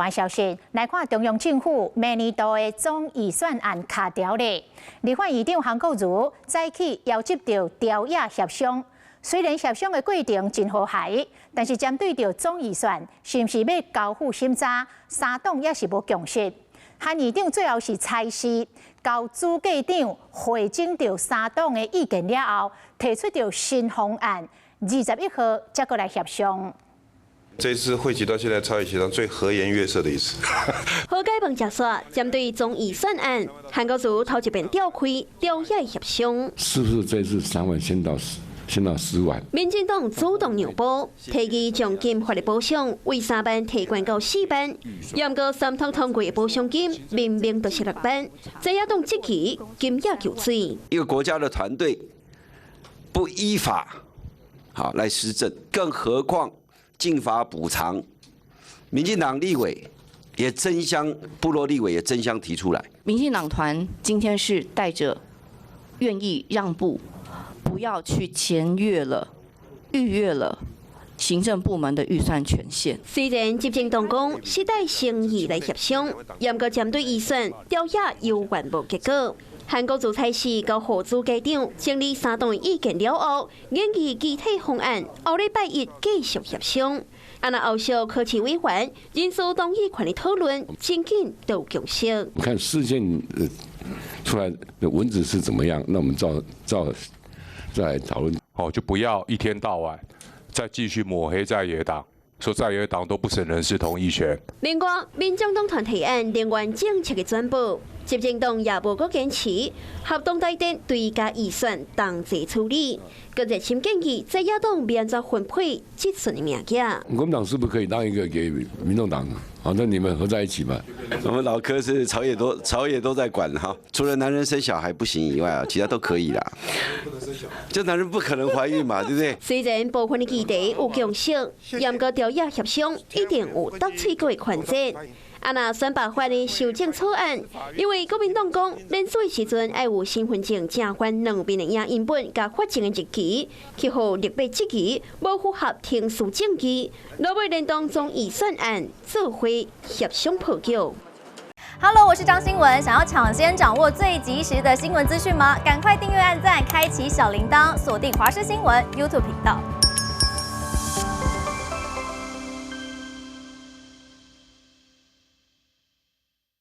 大消息，来看中央政府明年度的总预算案卡条咧。立法院长韩国瑜早起邀集到朝野协商，虽然协商的过程真和谐，但是针对着总预算是毋是要交付审查，三党也是无共识。韩院长最后是裁示，交主计长会诊着三党的意见了后，提出着新方案，21号才过来协商。 这一次会期到现在朝野协商最和颜悦色的一次。好解放结束，针对总预算案，韩国瑜头一遍召开朝野协商。是不是这次3万先到10万？民进党主动让步，提议将金发的补偿为3班提悬到4班，严格3党通过的补偿金明明就是6班，这野党积极金也救水。一个国家的团队不依法来施政，更何况。 进法补偿，民进党立委也争相，部落立委也争相提出来。民进党团今天是带着愿意让步，不要去逾越了行政部门的预算权限。虽然执政党讲是带诚意来协商，严格针对预算，朝野有完无结果。 韩国瑜采示交何主计长整理3党的意见了后，研议具体方案，后礼拜一继续协商。那后续科技委员人事动议权的讨论，真紧都共识。我看事件出来的文字是怎么样，那我们再来讨论。就不要一天到晚再继续抹黑在野党。 说在野党都不省人事同意权。另外，民众党团提案连贯政策的宣布，执政党也无搁坚持，合同台电对家预算同齐处理。个热心建议在野党免遭分配这份的名额。国民党是不是可以当一个给民众党？好，那你们合在一起吧。我们老柯是朝野都在管哈，除了男人生小孩不行以外其他都可以啦。就男人不可能怀孕嘛，对不对？虽然部分的议题有共识，严格朝野协商一定有得喙过的环节。 那选罢法的修正草案，因为国民党讲，连选时阵要有身份证正反2边的影印本，甲发证的日期，去互立法质疑，无符合刑事证据，落尾连同总预算案做伙协商破局。Hello， 我是张新文。想要抢先掌握最及时的新闻资讯吗？赶快订阅、按赞、开启小铃铛，锁定华视新闻 YouTube 频道。